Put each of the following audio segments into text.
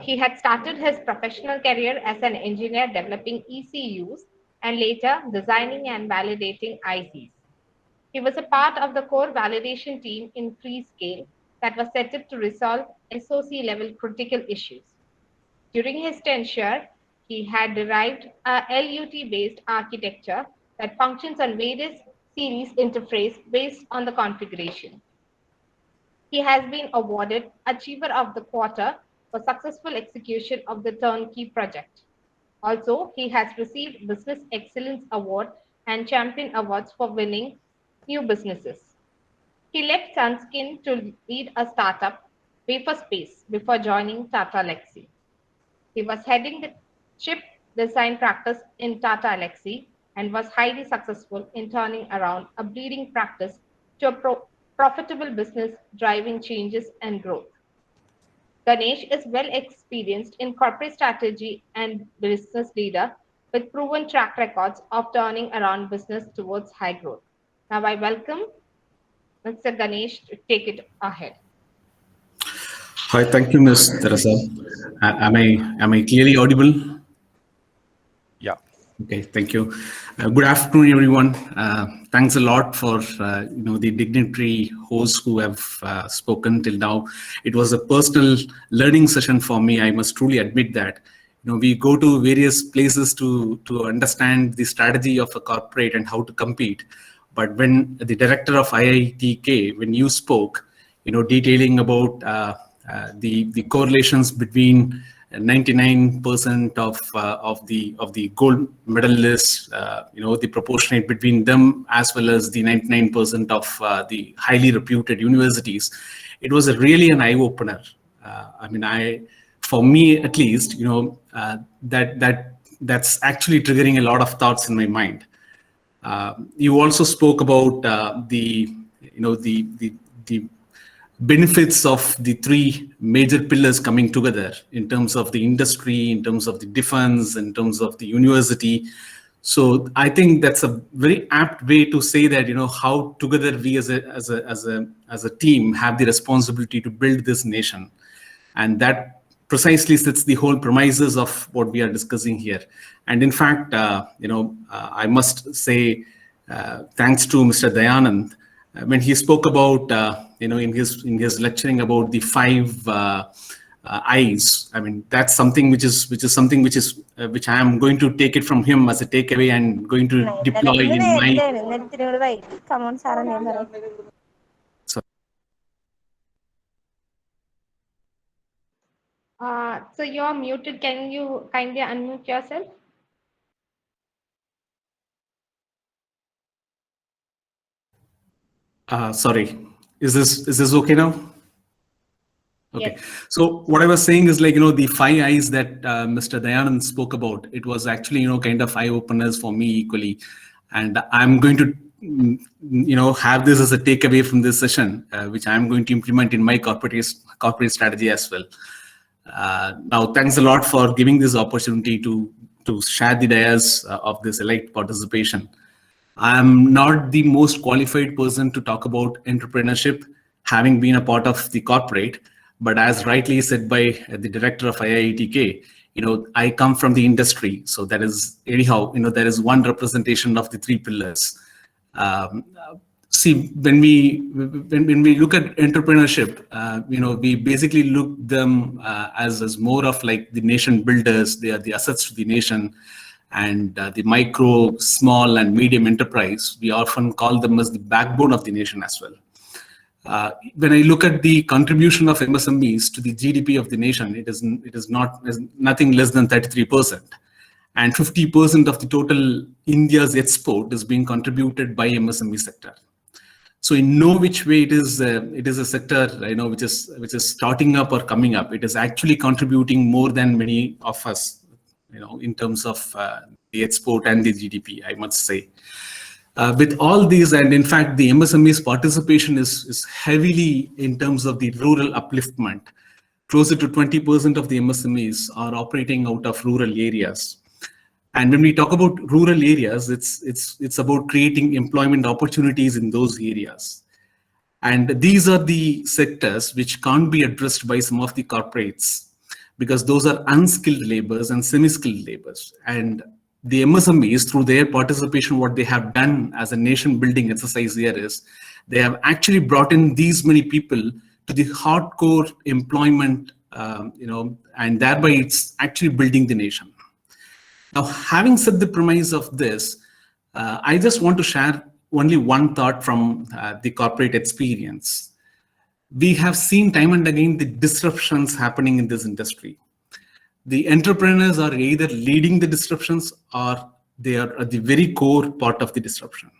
He had started his professional career as an engineer developing ECUs and later designing and validating ICs. He was a part of the core validation team in Freescale that was set up to resolve SOC level critical issues. During his tenure, he had derived a LUT-based architecture that functions on various series interface based on the configuration. He has been awarded Achiever of the Quarter for successful execution of the turnkey project. Also, he has received Business Excellence Award and Champion Awards for winning new businesses. He left Sunskin to lead a startup, Space, before joining Tata Elxsi. He was heading the chip design practice in Tata Elxsi and was highly successful in turning around a bleeding practice to a profitable business driving changes and growth. Ganesh is well experienced in corporate strategy and business leader with proven track records of turning around business towards high growth. Now I welcome Mr. Ganesh to take it ahead. Hi, thank you, Ms. Teresa. Am I clearly audible? Yeah. Okay, thank you. Good afternoon, everyone. Thanks a lot for the dignitary hosts who have spoken till now. It was a personal learning session for me. I must truly admit that. We go to various places to understand the strategy of a corporate and how to compete. But when the director of IIT, when you spoke, detailing about the correlations between 99% of the gold medalists, the proportionate between them as well as the 99% of the highly reputed universities, it was really an eye opener. For me at least, that's actually triggering a lot of thoughts in my mind. You also spoke about the benefits of the three major pillars coming together in terms of the industry, in terms of the defense, in terms of the university. So I think that's a very apt way to say that how together we as a team have the responsibility to build this nation, and that precisely sets the whole premises of what we are discussing here. And in fact, I must say thanks to Mr. Dayanand when he spoke about in his lecturing about the 5 I's. That's something which I am going to take it from him as a takeaway and going to deploy in my. So you're muted. Can you kindly unmute yourself? Sorry, is this okay now? Okay. Yes. So what I was saying is the 5 I's that Mr. Dayanand spoke about, it was actually kind of eye openers for me equally, and I'm going to have this as a takeaway from this session, which I'm going to implement in my corporate strategy as well. Now, thanks a lot for giving this opportunity to share the dais of this elite participation. I'm not the most qualified person to talk about entrepreneurship, having been a part of the corporate, but as rightly said by the director of IIT, I come from the industry. So that is anyhow, there is one representation of the 3 pillars. See, when we look at entrepreneurship, we basically look them as more of like the nation builders. They are the assets to the nation, and the micro, small, and medium enterprise, we often call them as the backbone of the nation as well. When I look at the contribution of MSMEs to the GDP of the nation, it is nothing less than 33%. And 50% of the total India's export is being contributed by MSME sector. So in no which way it is a sector which is starting up or coming up. It is actually contributing more than many of us, in terms of the export and the GDP, I must say. With all these, and in fact, the MSME's participation is heavily in terms of the rural upliftment. Closer to 20% of the MSMEs are operating out of rural areas. And when we talk about rural areas, it's about creating employment opportunities in those areas. And these are the sectors which can't be addressed by some of the corporates, because those are unskilled labors and semi-skilled labors. And the MSMEs, through their participation, what they have done as a nation building exercise here is they have actually brought in these many people to the hardcore employment, and thereby it's actually building the nation. Now, having said the premise of this, I just want to share only one thought from the corporate experience. We have seen time and again the disruptions happening in this industry. The entrepreneurs are either leading the disruptions or they are at the very core part of the disruption.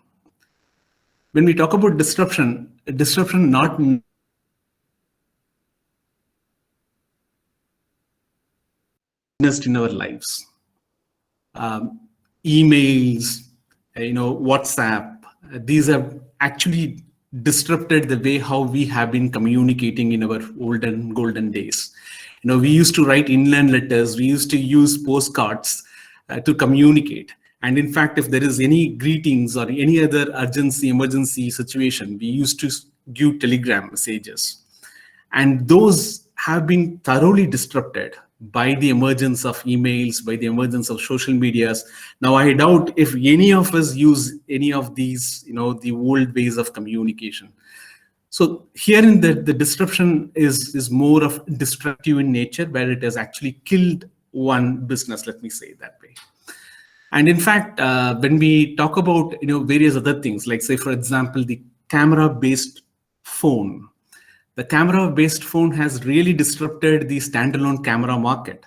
When we talk about disruption not in our lives. Emails, WhatsApp, these have actually disrupted the way how we have been communicating in our golden days. We used to write inland letters, we used to use postcards to communicate. And in fact, if there is any greetings or any other emergency situation, we used to give telegram messages. And those have been thoroughly disrupted by the emergence of emails, by the emergence of social medias. Now, I doubt if any of us use any of these, the old ways of communication. So here in the disruption is more of destructive in nature, where it has actually killed one business, let me say it that way. And in fact, when we talk about various other things, like say, for example, the camera-based phone. The camera-based phone has really disrupted the standalone camera market.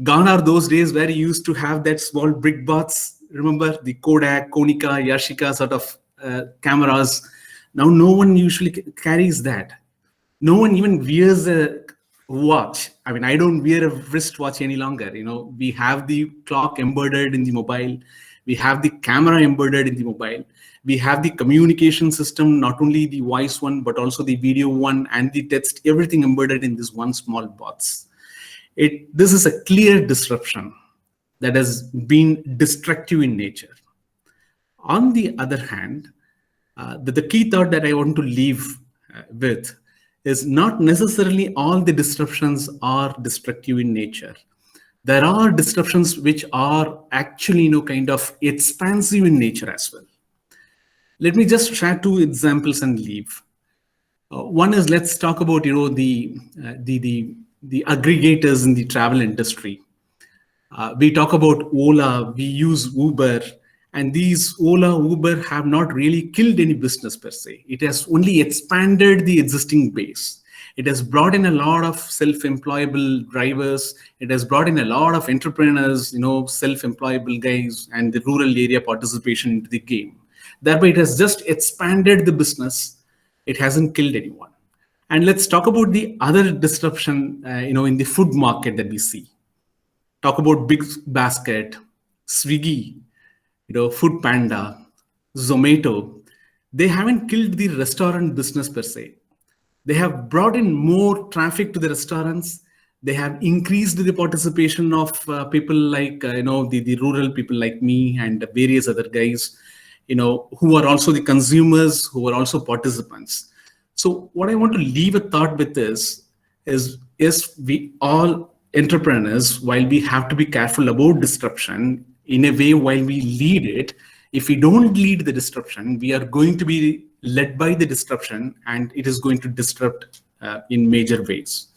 Gone are those days where you used to have that small brick bots, remember the Kodak, Konica, Yashica sort of cameras. Now no one usually carries that. No one even wears a watch. I mean, I don't wear a wristwatch any longer. We have the clock embedded in the mobile. We have the camera embedded in the mobile. We have the communication system, not only the voice one, but also the video one and the text, everything embedded in this one small box. This is a clear disruption that has been destructive in nature. On the other hand, the key thought that I want to leave with is not necessarily all the disruptions are destructive in nature. There are disruptions which are actually, kind of expansive in nature as well. Let me just share two examples and leave. One is, let's talk about the aggregators in the travel industry. We talk about Ola, we use Uber, and these Ola, Uber have not really killed any business per se. It has only expanded the existing base. It has brought in a lot of self-employable drivers. It has brought in a lot of entrepreneurs, self-employable guys, and the rural area participation into the game. Thereby, it has just expanded the business. It hasn't killed anyone. And let's talk about the other disruption, in the food market that we see. Talk about Big Basket, Swiggy, Food Panda, Zomato. They haven't killed the restaurant business per se. They have brought in more traffic to the restaurants. They have increased the participation of people like, the rural people like me and various other guys, who are also the consumers, who are also participants. So what I want to leave a thought with is yes, we all entrepreneurs, while we have to be careful about disruption, in a way, while we lead it, if we don't lead the disruption, we are going to be led by the disruption, and it is going to disrupt in major ways.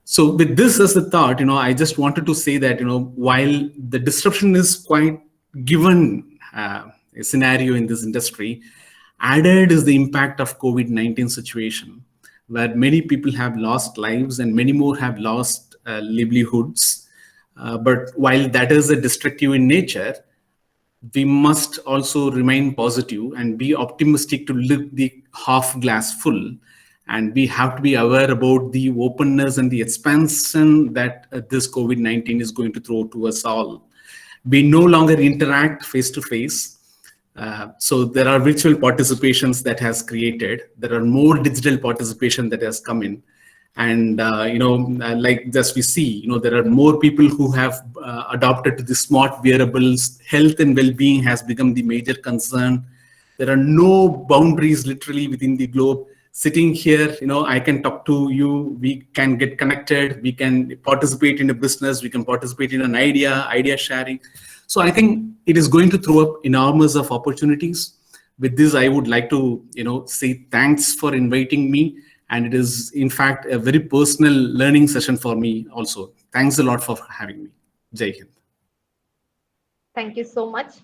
So with this as a thought, I just wanted to say that, while the disruption is quite given a scenario in this industry, added is the impact of COVID-19 situation, where many people have lost lives and many more have lost livelihoods. But while that is a destructive in nature, we must also remain positive and be optimistic to look the half glass full. And we have to be aware about the openness and the expansion that this COVID-19 is going to throw to us all. We no longer interact face to face. So there are virtual participations that has created. There are more digital participation that has come in. And, like just we see, there are more people who have adopted to the smart wearables. Health and well-being has become the major concern. There are no boundaries literally within the globe. sitting here, I can talk to you, we can get connected, we can participate in a business, we can participate in an idea sharing. So I think it is going to throw up enormous of opportunities. With this, I would like to, say thanks for inviting me. And it is, in fact, a very personal learning session for me also. Thanks a lot for having me. Jai Hind. Thank you so much.